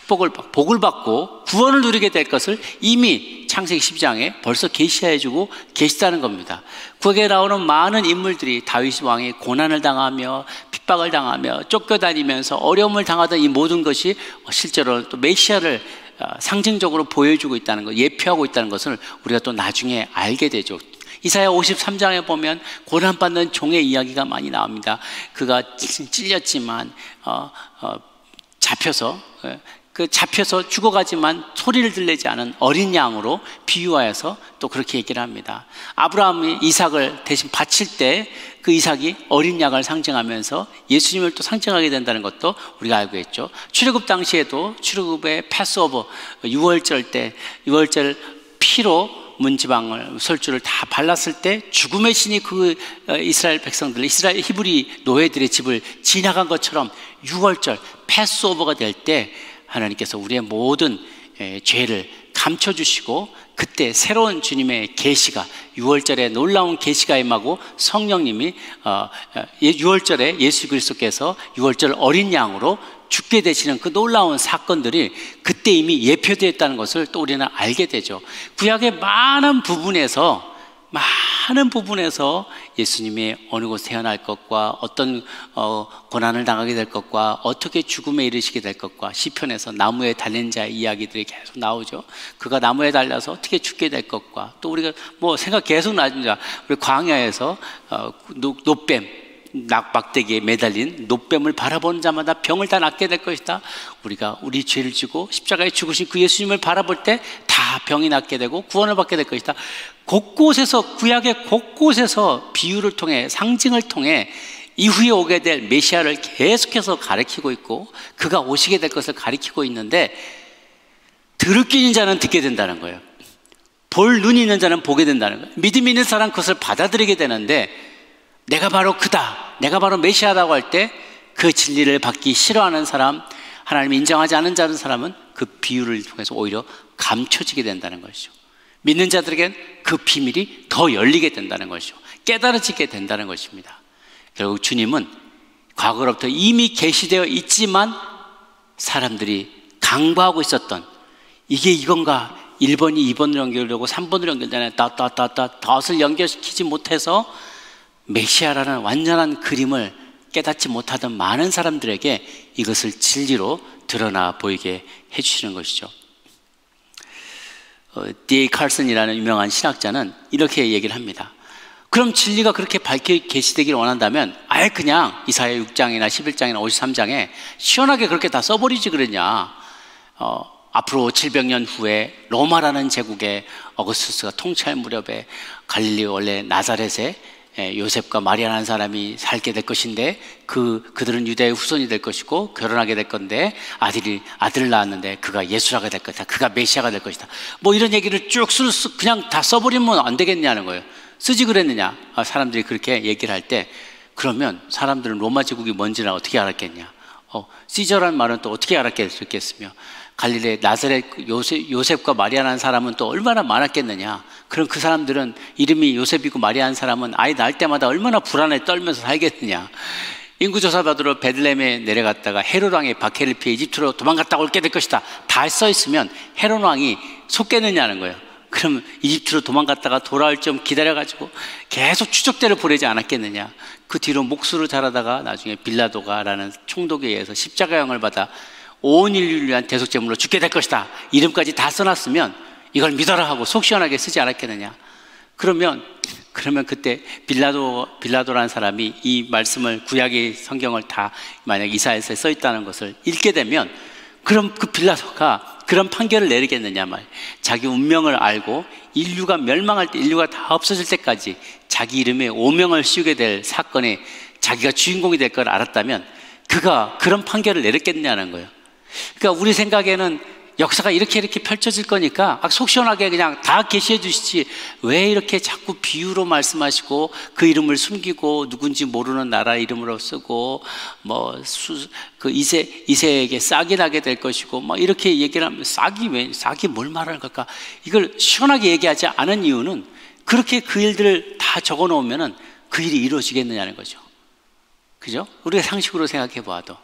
복을 받고 구원을 누리게 될 것을 이미 창세기 12장에 벌써 계시해 주고 계시다는 겁니다. 거기에 나오는 많은 인물들이 다윗 왕이 고난을 당하며 핍박을 당하며 쫓겨다니면서 어려움을 당하던 이 모든 것이 실제로 또 메시아를 상징적으로 보여주고 있다는 것, 예표하고 있다는 것을 우리가 또 나중에 알게 되죠. 이사야 53장에 보면 고난받는 종의 이야기가 많이 나옵니다. 그가 찔렸지만 잡혀서 죽어가지만 소리를 들리지 않은 어린 양으로 비유하여서 또 그렇게 얘기를 합니다. 아브라함이 이삭을 대신 바칠 때 그 이삭이 어린 양을 상징하면서 예수님을 또 상징하게 된다는 것도 우리가 알고 있죠. 출애굽 당시에도 출애굽의 패스오버 6월절 피로 문지방을 설주를 다 발랐을 때 죽음의 신이 그 이스라엘 백성들, 이스라엘 히브리 노예들의 집을 지나간 것처럼 6월절 패스오버가 될 때 하나님께서 우리의 모든 죄를 감춰주시고 그때 새로운 주님의 계시가 6월절에 놀라운 계시가 임하고 성령님이 6월절에 예수 그리스도께서 6월절 어린 양으로 죽게 되시는 그 놀라운 사건들이 그때 이미 예표되어 있다는 것을 또 우리는 알게 되죠. 구약의 많은 부분에서 많은 부분에서 예수님이 어느 곳에 태어날 것과 어떤 고난을 당하게 될 것과 어떻게 죽음에 이르시게 될 것과 시편에서 나무에 달린 자의 이야기들이 계속 나오죠. 그가 나무에 달려서 어떻게 죽게 될 것과 또 우리가 뭐 생각 계속 나죠. 우리 광야에서 노뱀 낙박대기에 매달린 노뱀을 바라보는 자마다 병을 다 낫게 될 것이다. 우리가 우리 죄를 지고 십자가에 죽으신 그 예수님을 바라볼 때 다 병이 낫게 되고 구원을 받게 될 것이다. 곳곳에서 구약의 곳곳에서 비유를 통해 상징을 통해 이후에 오게 될 메시아를 계속해서 가리키고 있고 그가 오시게 될 것을 가리키고 있는데 들을 귀 있는 자는 듣게 된다는 거예요. 볼 눈이 있는 자는 보게 된다는 거예요. 믿음 있는 사람 그것을 받아들이게 되는데 내가 바로 그다, 내가 바로 메시아라고 할 때 그 진리를 받기 싫어하는 사람, 하나님 인정하지 않는 자는 사람은 그 비유를 통해서 오히려 감춰지게 된다는 것이죠. 믿는 자들에겐 그 비밀이 더 열리게 된다는 것이죠. 깨달아지게 된다는 것입니다. 결국 주님은 과거로부터 이미 계시되어 있지만 사람들이 강구하고 있었던 이게 이건가? 1번이 2번으로 연결되고 3번으로 연결되네. 닷을 연결시키지 못해서 메시아라는 완전한 그림을 깨닫지 못하던 많은 사람들에게 이것을 진리로 드러나 보이게 해주시는 것이죠. D.A. 칼슨이라는 유명한 신학자는 이렇게 얘기를 합니다. 그럼 진리가 그렇게 밝게 계시되기를 원한다면 아예 그냥 이사야 6장이나 11장이나 53장에 시원하게 그렇게 다 써버리지 그랬냐. 앞으로 700년 후에 로마라는 제국의 어거스투스가 통치할 무렵에 갈릴리 원래 나사렛에 요셉과 마리아라는 사람이 살게 될 것인데 그들은 유대의 후손이 될 것이고 결혼하게 될 건데 아들을 낳았는데 그가 예수라가 될 것이다. 그가 메시아가 될 것이다. 뭐 이런 얘기를 쭉 그냥 다 써버리면 안 되겠냐는 거예요. 쓰지 그랬느냐. 사람들이 그렇게 얘기를 할 때 그러면 사람들은 로마 제국이 뭔지를 어떻게 알았겠냐. 시저라는 말은 또 어떻게 알았겠으며 갈릴리 나사렛 요셉과 마리아라는 사람은 또 얼마나 많았겠느냐. 그럼 그 사람들은 이름이 요셉이고 마리아라는 사람은 아이 낳을 때마다 얼마나 불안에 떨면서 살겠느냐. 인구조사 받으러 베들레헴에 내려갔다가 헤롯 왕의 박해를 피해 이집트로 도망갔다 올게 될 것이다. 다 써 있으면 헤롯 왕이 속겠느냐는 거예요. 그럼 이집트로 도망갔다가 돌아올 좀 기다려가지고 계속 추적대를 보내지 않았겠느냐. 그 뒤로 목수를 자라다가 나중에 빌라도가라는 총독에 의해서 십자가형을 받아 온 인류를 위한 대속제물로 죽게 될 것이다. 이름까지 다 써놨으면 이걸 믿어라 하고 속 시원하게 쓰지 않았겠느냐. 그러면 그때 빌라도라는 사람이 이 말씀을 구약의 성경을 다 만약 이사야서에 써 있다는 것을 읽게 되면 그럼 그 빌라도가 그런 판결을 내리겠느냐 말. 자기 운명을 알고 인류가 멸망할 때 인류가 다 없어질 때까지 자기 이름에 오명을 씌우게 될 사건에 자기가 주인공이 될 걸 알았다면 그가 그런 판결을 내렸겠느냐는 거예요. 그러니까 우리 생각에는 역사가 이렇게 펼쳐질 거니까 속 시원하게 그냥 다 계시해 주시지 왜 이렇게 자꾸 비유로 말씀하시고 그 이름을 숨기고 누군지 모르는 나라 이름으로 쓰고 그 이세에게 싹이 나게 될 것이고 막 이렇게 얘기를 하면 싹이 뭘 말하는 걸까? 이걸 시원하게 얘기하지 않은 이유는 그렇게 그 일들을 다 적어 놓으면은 그 일이 이루어지겠느냐는 거죠. 그죠? 우리가 상식으로 생각해 보아도.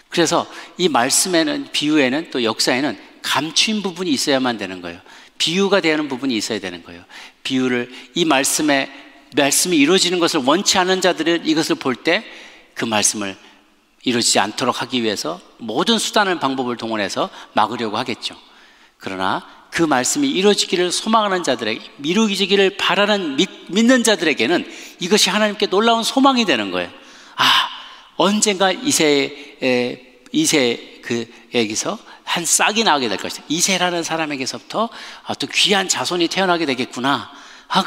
그래서 이 말씀에는 비유에는 또 역사에는 감추인 부분이 있어야만 되는 거예요. 비유가 되는 부분이 있어야 되는 거예요. 비유를 이 말씀이 이루어지는 것을 원치 않는 자들은 이것을 볼 때 그 말씀을 이루어지지 않도록 하기 위해서 모든 수단을 방법을 동원해서 막으려고 하겠죠. 그러나 그 말씀이 이루어지기를 소망하는 자들에게 이루어지기를 바라는 믿는 자들에게는 이것이 하나님께 놀라운 소망이 되는 거예요. 언젠가 이세에게서 한 싹이 나오게 될 것이다. 이세라는 사람에게서부터 또 귀한 자손이 태어나게 되겠구나.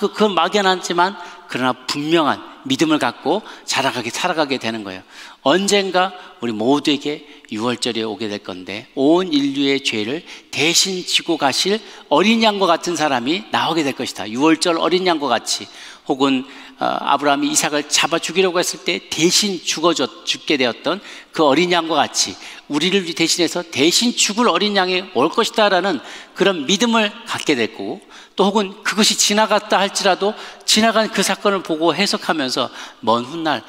그건 막연하지만 그러나 분명한 믿음을 갖고 살아가게 되는 거예요. 언젠가 우리 모두에게 유월절이 오게 될 건데 온 인류의 죄를 대신 지고 가실 어린 양과 같은 사람이 나오게 될 것이다. 유월절 어린 양과 같이 혹은 아브라함이 이삭을 잡아 죽이려고 했을 때 대신 죽게 되었던 그 어린 양과 같이 우리를 대신해서 대신 죽을 어린 양이 올 것이다 라는 그런 믿음을 갖게 될 거고 또 혹은 그것이 지나갔다 할지라도 지나간 그 사건을 보고 해석하면서 먼 훗날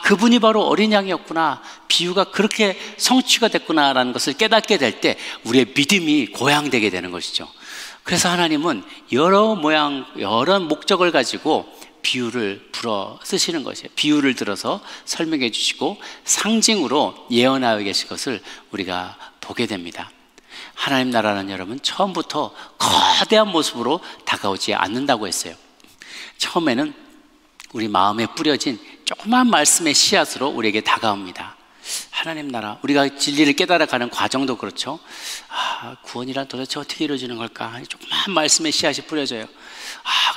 그분이 바로 어린 양이었구나, 비유가 그렇게 성취가 됐구나 라는 것을 깨닫게 될 때 우리의 믿음이 고양되게 되는 것이죠. 그래서 하나님은 여러 목적을 가지고 비유를 불어 쓰시는 것이에요. 비유를 들어서 설명해 주시고 상징으로 예언하여 계신 것을 우리가 보게 됩니다. 하나님 나라는 여러분 처음부터 거대한 모습으로 다가오지 않는다고 했어요. 처음에는 우리 마음에 뿌려진 조그만 말씀의 씨앗으로 우리에게 다가옵니다. 하나님 나라, 우리가 진리를 깨달아가는 과정도 그렇죠. 구원이란 도대체 어떻게 이루어지는 걸까? 조그만 말씀의 씨앗이 뿌려져요.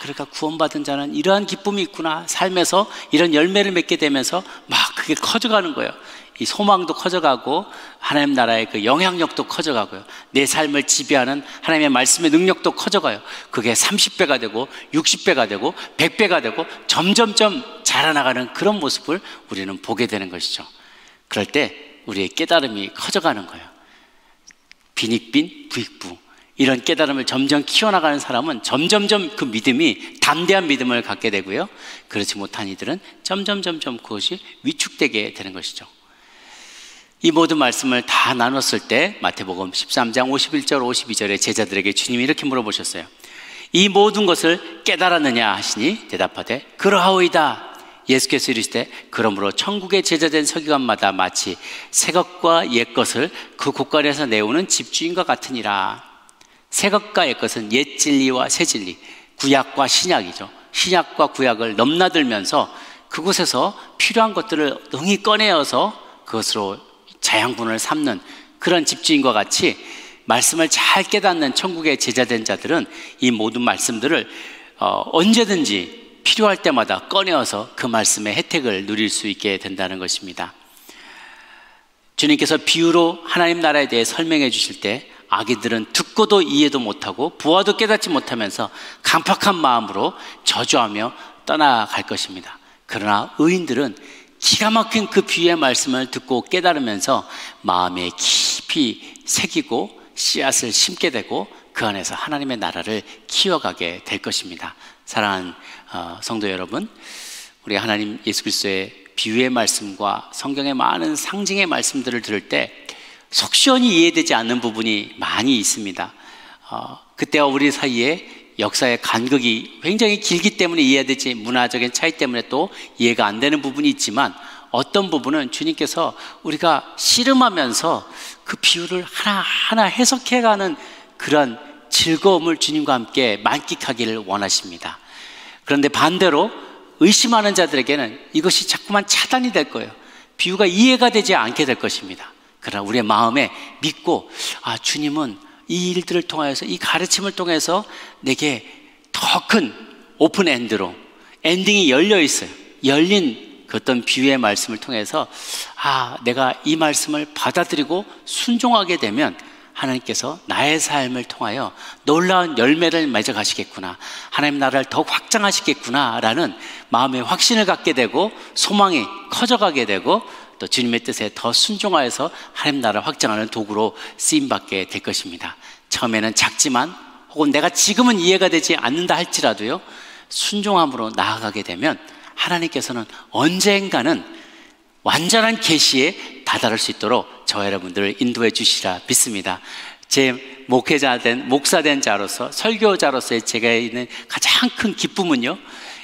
그러니까 구원받은 자는 이러한 기쁨이 있구나. 삶에서 이런 열매를 맺게 되면서 막 그게 커져가는 거예요. 이 소망도 커져가고 하나님 나라의 그 영향력도 커져가고요. 내 삶을 지배하는 하나님의 말씀의 능력도 커져가요. 그게 30배가 되고 60배가 되고 100배가 되고 점점점 자라나가는 그런 모습을 우리는 보게 되는 것이죠. 그럴 때 우리의 깨달음이 커져가는 거예요. 빈익빈 부익부, 이런 깨달음을 점점 키워나가는 사람은 점점점 그 믿음이 담대한 믿음을 갖게 되고요. 그렇지 못한 이들은 점점점 그것이 위축되게 되는 것이죠. 이 모든 말씀을 다 나눴을 때 마태복음 13장 51절 52절에 제자들에게 주님이 이렇게 물어보셨어요. 이 모든 것을 깨달았느냐 하시니 대답하되 그러하오이다. 예수께서 이르시되 그러므로 천국의 제자된 서기관마다 마치 새 것과 옛 것을 그 곳간에서 내오는 집주인과 같으니라. 새 것과 옛 것은 옛 진리와 새 진리, 구약과 신약이죠. 신약과 구약을 넘나들면서 그곳에서 필요한 것들을 능히 꺼내어서 그것으로 자양분을 삼는 그런 집주인과 같이 말씀을 잘 깨닫는 천국의 제자된 자들은 이 모든 말씀들을 언제든지 필요할 때마다 꺼내어서 그 말씀의 혜택을 누릴 수 있게 된다는 것입니다. 주님께서 비유로 하나님 나라에 대해 설명해 주실 때 아기들은 듣고도 이해도 못하고 보아도 깨닫지 못하면서 강팍한 마음으로 저주하며 떠나갈 것입니다. 그러나 의인들은 기가 막힌 그 비유의 말씀을 듣고 깨달으면서 마음에 깊이 새기고 씨앗을 심게 되고 그 안에서 하나님의 나라를 키워가게 될 것입니다. 사랑하는 성도 여러분, 우리 하나님 예수 그리스도의 비유의 말씀과 성경의 많은 상징의 말씀들을 들을 때 속 시원히 이해되지 않는 부분이 많이 있습니다. 그때와 우리 사이에 역사의 간극이 굉장히 길기 때문에 이해되지, 문화적인 차이 때문에 또 이해가 안 되는 부분이 있지만 어떤 부분은 주님께서 우리가 씨름하면서 그 비유를 하나하나 해석해가는 그런 즐거움을 주님과 함께 만끽하기를 원하십니다. 그런데 반대로 의심하는 자들에게는 이것이 자꾸만 차단이 될 거예요. 비유가 이해가 되지 않게 될 것입니다. 그러나 우리의 마음에 믿고 주님은 이 일들을 통하여서, 이 가르침을 통해서 내게 더 큰 오픈 엔드로 엔딩이 열려 있어요. 열린 그 어떤 비유의 말씀을 통해서 내가 이 말씀을 받아들이고 순종하게 되면 하나님께서 나의 삶을 통하여 놀라운 열매를 맺어가시겠구나, 하나님 나라를 더욱 확장하시겠구나 라는 마음의 확신을 갖게 되고 소망이 커져가게 되고 또 주님의 뜻에 더 순종하여서 하나님 나라를 확장하는 도구로 쓰임받게 될 것입니다. 처음에는 작지만 혹은 내가 지금은 이해가 되지 않는다 할지라도요, 순종함으로 나아가게 되면 하나님께서는 언젠가는 완전한 계시에 다다를 수 있도록 저와 여러분들을 인도해 주시라 믿습니다. 제 목사된 자로서, 설교자로서의 제가 있는 가장 큰 기쁨은요,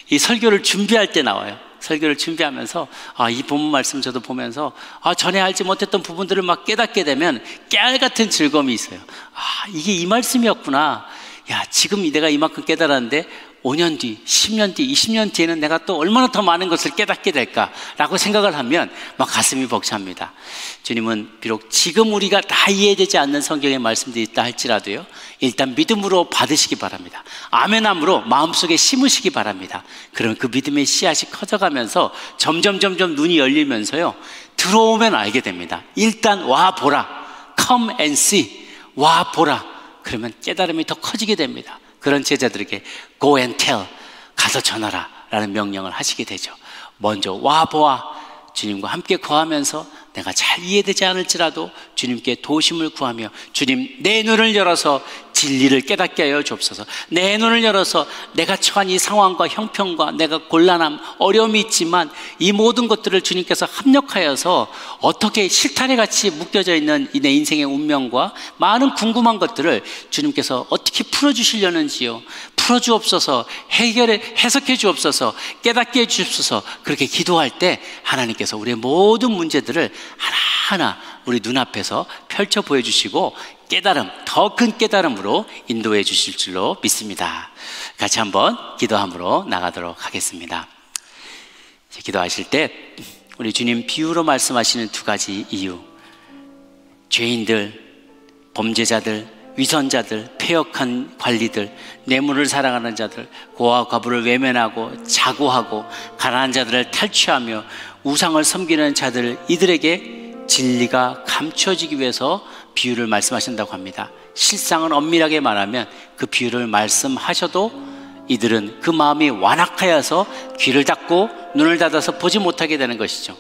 이 설교를 준비할 때 나와요. 설교를 준비하면서 이 본문 말씀 저도 보면서 전에 알지 못했던 부분들을 막 깨닫게 되면 깨알같은 즐거움이 있어요. 이게 이 말씀이었구나. 지금 내가 이만큼 깨달았는데 5년 뒤, 10년 뒤, 20년 뒤에는 내가 또 얼마나 더 많은 것을 깨닫게 될까라고 생각을 하면 막 가슴이 벅찹니다. 주님은 비록 지금 우리가 다 이해되지 않는 성경의 말씀들이 있다 할지라도요, 일단 믿음으로 받으시기 바랍니다. 아멘함으로 마음속에 심으시기 바랍니다. 그럼 그 믿음의 씨앗이 커져가면서 점점 눈이 열리면서요, 들어오면 알게 됩니다. 일단 와 보라, come and see, 와 보라. 그러면 깨달음이 더 커지게 됩니다. 그런 제자들에게 go and tell, 가서 전하라 라는 명령을 하시게 되죠. 먼저 와보아, 주님과 함께 거하면서 내가 잘 이해되지 않을지라도 주님께 도심을 구하며, 주님 내 눈을 열어서 진리를 깨닫게 하여 주옵소서. 내 눈을 열어서 내가 처한 이 상황과 형편과 내가 곤란함, 어려움이 있지만 이 모든 것들을 주님께서 합력하여서 어떻게 실타래 같이 묶여져 있는 이 내 인생의 운명과 많은 궁금한 것들을 주님께서 어떻게 풀어주시려는지요, 풀어주옵소서, 해석해 주옵소서, 깨닫게 해주옵소서. 그렇게 기도할 때 하나님께서 우리의 모든 문제들을 하나하나 우리 눈앞에서 펼쳐 보여주시고 깨달음, 더 큰 깨달음으로 인도해 주실 줄로 믿습니다. 같이 한번 기도함으로 나가도록 하겠습니다. 기도하실 때 우리 주님 비유로 말씀하시는 두 가지 이유, 죄인들, 범죄자들, 위선자들, 폐역한 관리들, 뇌물을 사랑하는 자들, 고아 과부를 외면하고 자고하고 가난한 자들을 탈취하며 우상을 섬기는 자들, 이들에게 진리가 감춰지기 위해서 비유를 말씀하신다고 합니다. 실상은 엄밀하게 말하면 그 비유를 말씀하셔도 이들은 그 마음이 완악하여서 귀를 닫고 눈을 닫아서 보지 못하게 되는 것이죠.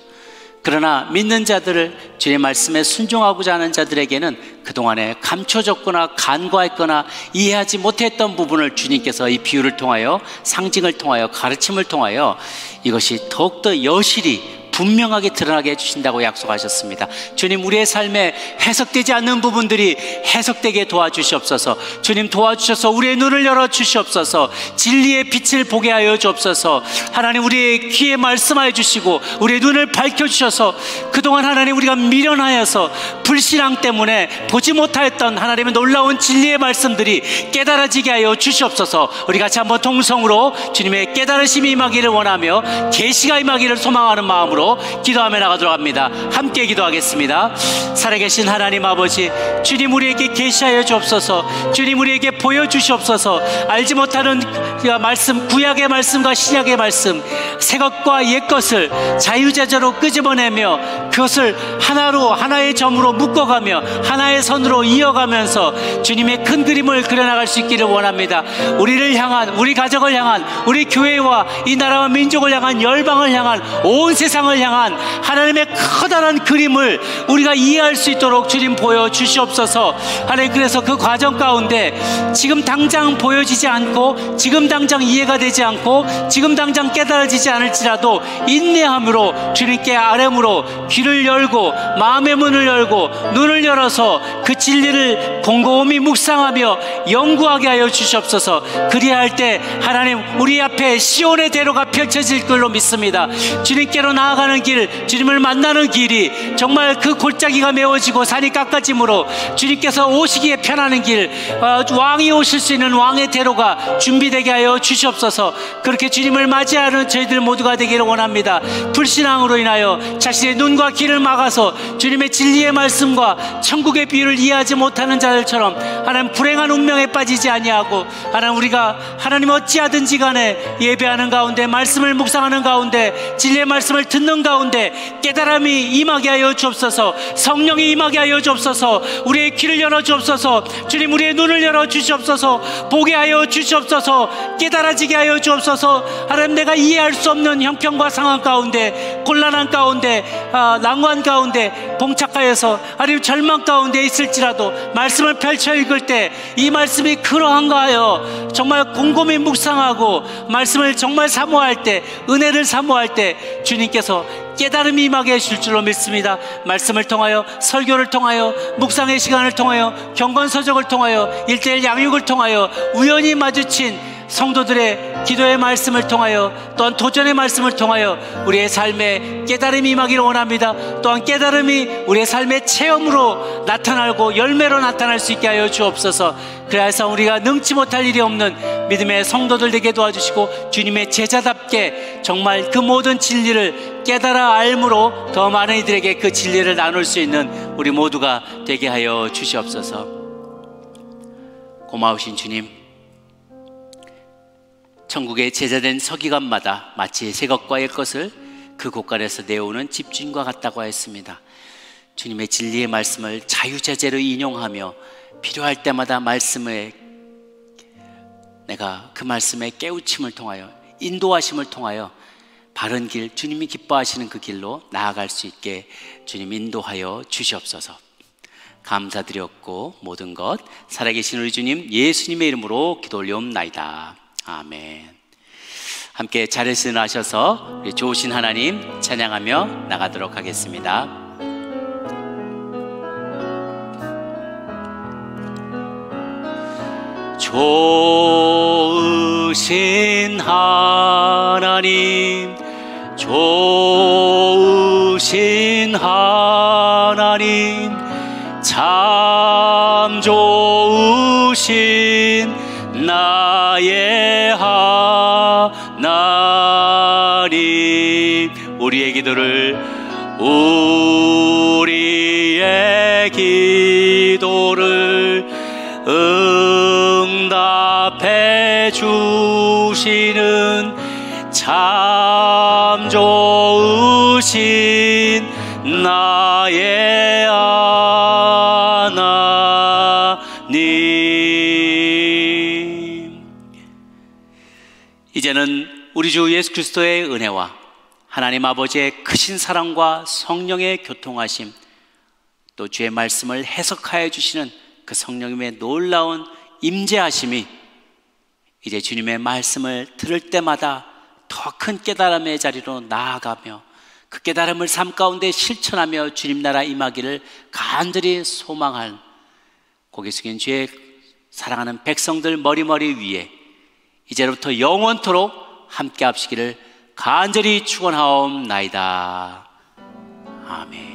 그러나 믿는 자들을 주의 말씀에 순종하고자 하는 자들에게는 그동안에 감춰졌거나 간과했거나 이해하지 못했던 부분을 주님께서 이 비유를 통하여, 상징을 통하여, 가르침을 통하여 이것이 더욱더 여실히 분명하게 드러나게 해주신다고 약속하셨습니다. 주님, 우리의 삶에 해석되지 않는 부분들이 해석되게 도와주시옵소서. 주님, 도와주셔서 우리의 눈을 열어주시옵소서. 진리의 빛을 보게 하여 주옵소서. 하나님, 우리의 귀에 말씀하여 주시고 우리의 눈을 밝혀주셔서 그동안 하나님 우리가 미련하여서 불신앙 때문에 보지 못하였던 하나님의 놀라운 진리의 말씀들이 깨달아지게 하여 주시옵소서. 우리 같이 한번 동성으로 주님의 깨달으심이 임하기를 원하며 계시가 임하기를 소망하는 마음으로 기도하며 나가도록 합니다. 함께 기도하겠습니다. 살아계신 하나님 아버지, 주님 우리에게 계시하여 주옵소서. 주님 우리에게 보여주시옵소서. 알지 못하는 말씀, 구약의 말씀과 신약의 말씀, 새 것과 옛 것을 자유자재로 끄집어내며 그것을 하나로, 하나의 점으로 묶어가며 하나의 선으로 이어가면서 주님의 큰 그림을 그려나갈 수 있기를 원합니다. 우리를 향한, 우리 가정을 향한, 우리 교회와 이 나라와 민족을 향한, 열방을 향한, 온 세상을 향한 하나님의 커다란 그림을 우리가 이해할 수 있도록 주님 보여주시옵소서. 하나님, 그래서 그 과정 가운데 지금 당장 보여지지 않고 지금 당장 이해가 되지 않고 지금 당장 깨달아지지 않을지라도 인내함으로 주님께 아뢰므로 귀를 열고 마음의 문을 열고 눈을 열어서 그 진리를 곰곰이 묵상하며 연구하게 하여 주시옵소서. 그리할 때 하나님, 우리 앞에 시온의 대로가 펼쳐질 걸로 믿습니다. 주님께로 나아가는 길, 주님을 만나는 길이 정말 그 골짜기가 메워지고 산이 깎아짐으로 주님께서 오시기에 편하는 길, 왕이 오실 수 있는 왕의 대로가 준비되게 하여 주시옵소서. 그렇게 주님을 맞이하는 저희들 모두가 되기를 원합니다. 불신앙으로 인하여 자신의 눈과 귀를 막아서 주님의 진리의 말씀과 천국의 비유를 이해하지 못하는 자들처럼 하나님 불행한 운명에 빠지지 아니하고 하나님, 우리가 하나님 어찌하든지 간에 예배하는 가운데, 말씀을 묵상하는 가운데, 진리의 말씀을 듣는 가운데 깨달음이 임하게 하여 주옵소서. 성령이 임하게 하여 주옵소서. 우리의 귀를 열어 주옵소서. 주님, 우리의 눈을 열어 주시옵소서. 보게 하여 주시옵소서. 깨달아지게 하여 주옵소서. 하나님, 내가 이해할 수 없는 형편과 상황 가운데, 곤란한 가운데, 난관 가운데 봉착하여서 하나님 절망 가운데 있을지라도 말씀을 펼쳐 읽을 때 이 말씀이 그러한가 하여 정말 곰곰이 묵상하고 말씀을 정말 사모할 때, 은혜를 사모할 때 주님께서 깨달음이 임하게 해줄 줄로 믿습니다. 말씀을 통하여, 설교를 통하여, 묵상의 시간을 통하여, 경건서적을 통하여, 1:1 양육을 통하여, 우연히 마주친 성도들의 기도의 말씀을 통하여, 또한 도전의 말씀을 통하여 우리의 삶에 깨달음이 임하기를 원합니다. 또한 깨달음이 우리의 삶의 체험으로 나타나고 열매로 나타날 수 있게 하여 주옵소서. 그래서 우리가 능치 못할 일이 없는 믿음의 성도들 되게 도와주시고 주님의 제자답게 정말 그 모든 진리를 깨달아 알므로 더 많은 이들에게 그 진리를 나눌 수 있는 우리 모두가 되게 하여 주시옵소서. 고마우신 주님, 천국의 제자된 서기관마다 마치 새 것과 옛 것을 그 곳간에서 내오는 집주인과 같다고 하였습니다. 주님의 진리의 말씀을 자유자재로 인용하며 필요할 때마다 말씀에, 내가 그 말씀의 깨우침을 통하여, 인도하심을 통하여 바른 길, 주님이 기뻐하시는 그 길로 나아갈 수 있게 주님 인도하여 주시옵소서. 감사드렸고 모든 것 살아계신 우리 주님 예수님의 이름으로 기도 올려옵나이다. 아멘. 함께 자리에서 일어나셔서 우리 좋으신 하나님 찬양하며 나가도록 하겠습니다. 좋은 좋으신 하나님, 좋으신 하나님, 참 좋으신 나의 하나님. 우리의 기도를 응답해 주시는 참 좋으신 나의 하나님. 이제는 우리 주 예수 그리스도의 은혜와 하나님 아버지의 크신 사랑과 성령의 교통하심, 또 주의 말씀을 해석하여 주시는 그 성령님의 놀라운 임재하심이 이제 주님의 말씀을 들을 때마다 더 큰 깨달음의 자리로 나아가며 그 깨달음을 삶 가운데 실천하며 주님 나라 임하기를 간절히 소망한 고개 숙인 주의 사랑하는 백성들 머리머리 위에 이제부터 영원토록 함께 합시기를 간절히 축원하옵나이다. 아멘.